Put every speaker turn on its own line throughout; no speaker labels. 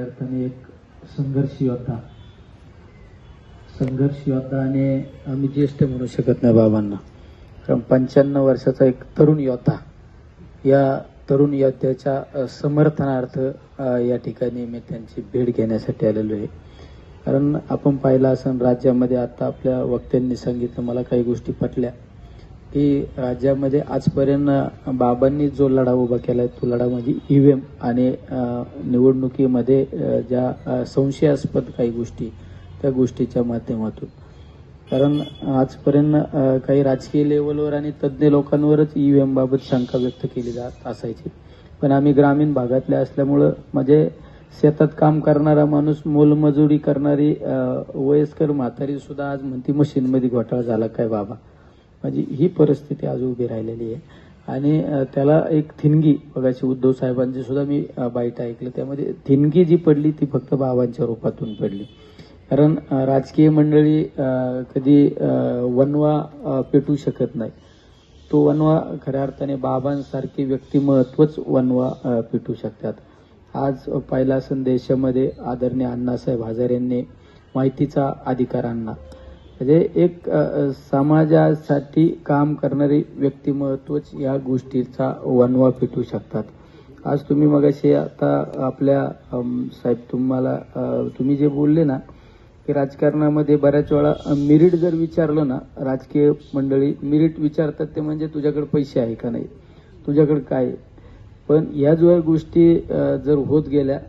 अर्थाने एक संघर्ष योद्धा आणि आम्ही ज्येष्ठ म्हणू शकत नाही बाबांना, कारण 95 वर्षाचा एक तरुण योद्धा, या तरुण योद्ध्याच्या समर्थनार्थ या ठिकाणी मी त्यांची भेट घेण्यासाठी आलेलो आहे. कारण आपण पाहिलं असं राज्यामध्ये आता आपल्या वक्त्यांनी सांगितलं, मला काही गोष्टी पटल्या की राज्यामध्ये आजपर्यंत बाबांनी जो लढा उभा केलाय तो लढा म्हणजे ईव्हीएम आणि निवडणुकीमध्ये ज्या संशयास्पद काही गोष्टी, त्या गोष्टीच्या माध्यमातून. कारण आजपर्यंत काही राजकीय लेवलवर आणि तज्ज्ञ लोकांवरच ईव्हीएम बाबत शंका व्यक्त केली जात असायची, पण आम्ही ग्रामीण भागातले असल्यामुळं म्हणजे शेतात काम करणारा माणूस, मोलमजुरी करणारी वयस्कर म्हातारी सुद्धा आज म्हणती मशीनमध्ये घोटाळा झाला काय बाबा. म्हणजे ही परिस्थिती आज उभी राहिलेली आहे. आणि त्याला एक थिणगी बघायची, उद्धव साहेबांची सुद्धा मी बाईट ऐकलं, त्यामध्ये थिणगी जी पडली ती फक्त बाबांच्या रूपातून पडली. कारण राजकीय मंडळी कधी वनवा पेटू शकत नाही, तो वनवा खऱ्या अर्थाने बाबांसारखे व्यक्तिमत्वच वनवा पेटू शकतात. आज पहिला संदेशामध्ये आदरणीय अण्णासाहेब हजारे यांनी माहितीचा अधिकार आणला, म्हणजे एक समाजासाठी काम करणारी व्यक्तिमत्वच या गोष्टीचा वनवा पेटू शकतात. आज तुम्ही मगाशी आता आपल्या साहेब तुम्ही जे बोलले ना की राजकारणामध्ये बऱ्याच वेळा मेरिट जर विचारलं ना, राजकीय मंडळी मेरिट विचारतात, ते म्हणजे तुझ्याकडे पैसे आहे का नाही, तुझ्याकडे काय. पण या जो गोष्टी जर होत गेल्या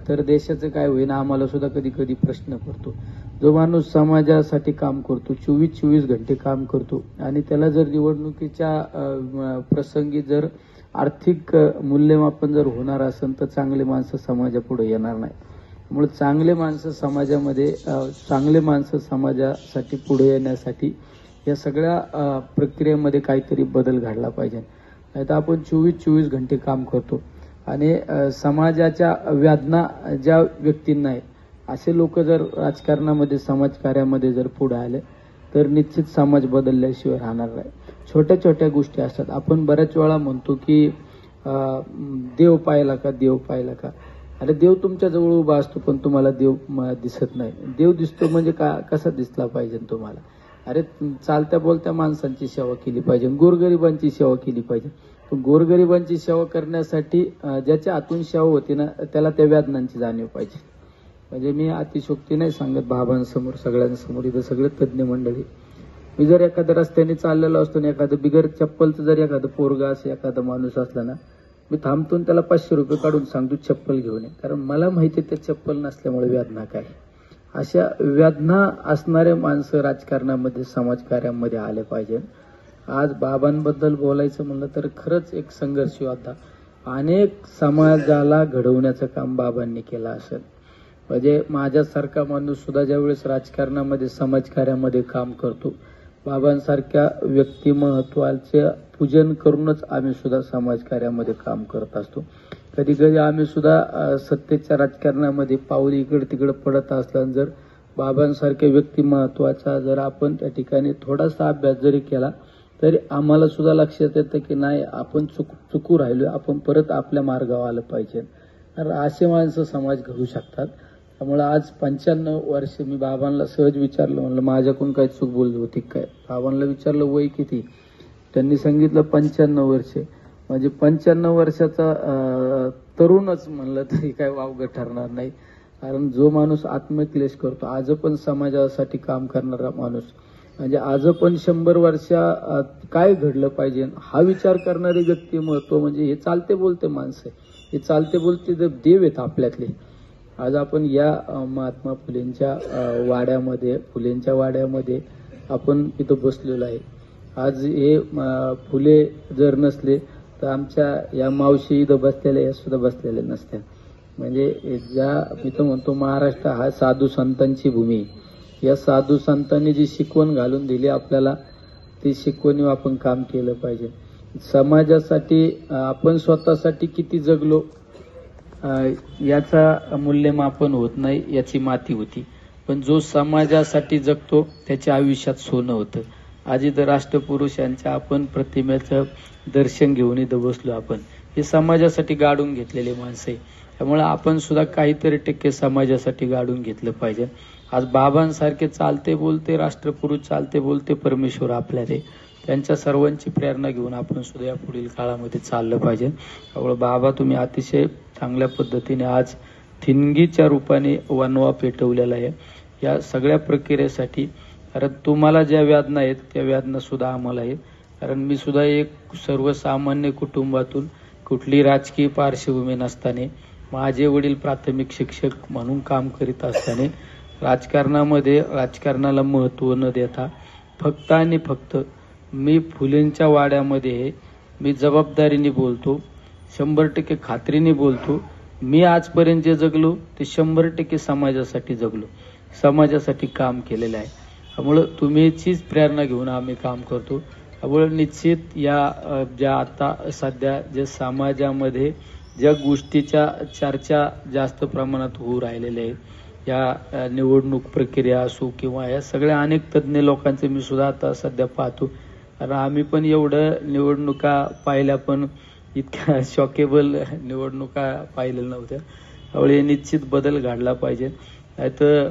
तर देशाचं काय होईल आम्हाला सुद्धा कधी कधी प्रश्न पडतो. जो माणूस समाजासाठी काम करतो, 24 घंटे काम करतो, आणि त्याला जर निवडणुकीच्या प्रसंगी जर आर्थिक मूल्यमापन जर होणार असेल तर चांगले माणसं समाजापुढे येणार नाही. त्यामुळे चांगले माणसं समाजासाठी पुढे येण्यासाठी या सगळ्या प्रक्रियेमध्ये काहीतरी बदल घडला पाहिजे. नाही तर आपण 24 घंटे काम करतो आणि समाजाच्या वेदना ज्या व्यक्तींना आहे असे लोक जर राजकारणामध्ये, समाजकार्यामध्ये जर पुढे आले तर निश्चित समाज बदलल्याशिवाय राहणार नाही. छोट्या छोट्या गोष्टी असतात. आपण बऱ्याच वेळा म्हणतो की देव पाहिला का. अरे देव तुमच्या जवळ उभा असतो पण तुम्हाला देव दिसत नाही. देव दिसतो म्हणजे कसा दिसला पाहिजे तुम्हाला. अरे चालत्या बोलत्या माणसांची सेवा केली पाहिजे, गोरगरिबांची सेवा केली पाहिजे. गोरगरिबांची सेवा करण्यासाठी ज्याच्या हातून सेवा होती ना त्याला त्या वेदनांची जाणीव पाहिजे. म्हणजे मी अतिशोक्ती नाही सांगत बाबांसमोर, सगळ्यांसमोर, इथं सगळे तज्ज्ञ मंडळी. मी जर एखाद्या रस्त्याने चाललेलो असतो ना, एखादं बिगर चप्पलचं जर एखादं पोरगा असं एखादा माणूस असला ना, मी थांबतो त्याला 500 रुपये काढून सांगतो चप्पल घेऊन ये, कारण मला माहिती आहे त्या चप्पल नसल्यामुळे वेदना काय. अशा वेदना असणारे माणसं राजकारणामध्ये, समाजकार्यामध्ये आले पाहिजे. आज बाबांबद्दल बोलायचं म्हणलं तर खरंच एक संघर्ष योद्धा, अनेक समाजाला घडवण्याचं काम बाबांनी केलं असेल. म्हणजे माझ्यासारखा माणूस सुद्धा ज्यावेळेस राजकारणामध्ये, समाजकार्यामध्ये काम करतो, बाबांसारख्या व्यक्तिमत्वाचे पूजन करूनच आम्ही सुद्धा समाजकार्यामध्ये काम करत असतो. कधी कधी आम्ही सुद्धा सत्तेच्या राजकारणामध्ये पाऊल इकडे तिकडे पडत असताना जर बाबांसारख्या व्यक्तिमत्वाचा जर आपण त्या ठिकाणी थोडासा अभ्यास जरी केला तरी आम्हाला सुद्धा लक्षात येतं की नाही, आपण चुकू राहिलो, आपण परत आपल्या मार्गावर आलं पाहिजे. कारण असे माणसं समाज घडू शकतात. त्यामुळे आज 95 वर्ष मी बाबांना सहज विचारलं, म्हणलं माझ्याकडून काही चूक बोलली होती काय. बाबांना विचारलं वय किती, त्यांनी सांगितलं 95 वर्षे. म्हणजे 95 वर्षाचा तरुणच म्हणलं तरी काय वावगं ठरणार नाही. कारण जो माणूस आत्मक्लेश करतो, आज पण समाजासाठी काम करणारा माणूस, म्हणजे आज पण 100 वर्षात काय घडलं पाहिजे हा विचार करणारे व्यक्तिमत्व, म्हणजे हे चालते बोलते माणसं, हे चालते बोलते देव आहेत आपल्यातले. आज आपण या महात्मा फुलेंच्या वाड्यामध्ये आपण इथं बसलेलो आहे. आज हे फुले जर नसले तर आमच्या या मावशी इथं बसलेल्या या सुद्धा बसलेल्या नसत्या. म्हणजे मी तर म्हणतो महाराष्ट्र हा साधू संतांची भूमी. या साधू संतांनी जी शिकवण घालून दिली आपल्याला, ती शिकवणी आपण काम केलं पाहिजे. समाजासाठी आपण स्वतःसाठी किती जगलो याचा मूल्यमापन होत नाही, याची माती होती. पण जो समाजासाठी जगतो त्याच्या आयुष्यात सोनं होतं. आज इथं राष्ट्रपुरुषांच्या आपण प्रतिमेचं दर्शन घेऊन इथं बसलो आपण. हे समाजासाठी गाडून घेतलेले माणसं आहे. त्यामुळे आपण सुद्धा काहीतरी टक्के समाजासाठी गाडून घेतलं पाहिजे. आज बाबांसारखे चालते बोलते राष्ट्रपुरुष, चालते बोलते परमेश्वर आपल्या ते, त्यांच्या सर्वांची प्रेरणा घेऊन आपण सुद्धा या पुढील काळामध्ये चाललं पाहिजे. त्यामुळे बाबा तुम्ही अतिशय चांगल्या पद्धतीने आज ठिणगीच्या रूपाने वनवा पेटवलेला आहे या सगळ्या प्रक्रियेसाठी. कारण तुम्हाला ज्या वेदना आहेत त्या वेदना सुद्धा आम्हाला आहेत. कारण मी सुद्धा एक सर्वसामान्य कुटुंबातून, कुठली राजकीय पार्श्वभूमी नसताना, माझे वडील प्राथमिक शिक्षक म्हणून काम करीत असताना राजकारणामध्ये राजकारणाला महत्त्व न देता फक्त आणि फक्त मी फुलेंच्या वाड्यामध्ये मी जबाबदारीने बोलतो, 100% खात्रीने बोलतो. मी आजपर्यंत जे जगलो ते 100% समाजासाठी जगलो, समाजासाठी काम केलेलं आहे. त्यामुळं तुम्हीचीच प्रेरणा घेऊन आम्ही काम करतो. त्यामुळे निश्चित या ज्या आता सध्या जे समाजामध्ये ज्या गोष्टीच्या चर्चा जास्त प्रमाणात होऊ राहिलेल्या आहेत, या निवडणूक प्रक्रिया असो किंवा या सगळ्या अनेक तज्ज्ञ लोकांचे मी सुद्धा आता सध्या पाहतो. कारण आम्ही पण एवढं निवडणुका पाहिल्या, पण इतक्या शॉकेबल निवडणुका पाहिलेल्या नव्हत्या. त्यामुळे निश्चित बदल घडला पाहिजे. नाहीतर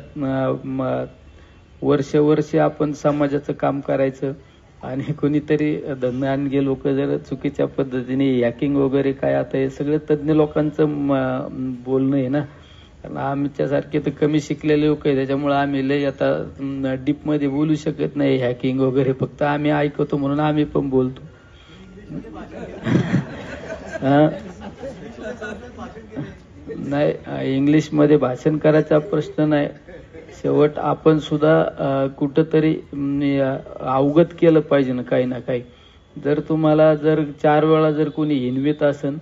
वर्ष आपण समाजाचं काम करायचं आणि कोणीतरी धनानगे लोक जर चुकीच्या पद्धतीने हॅकिंग वगैरे काय, आता हे सगळं तज्ज्ञ लोकांचं बोलणं आहे ना. कारण आमच्यासारखे तर कमी शिकलेले लोक आहे, त्याच्यामुळे आम्ही लय आता डीपमध्ये बोलू शकत नाही हॅकिंग वगैरे. फक्त आम्ही ऐकतो म्हणून आम्ही पण बोलतो. नाही, इंग्लिशमध्ये भाषण करायचा प्रश्न नाही. शेवट आपण सुद्धा कुठंतरी अवगत केलं पाहिजे ना काही ना काही. जर तुम्हाला जर 4 वेळा जर कोणी हिनवीत असेल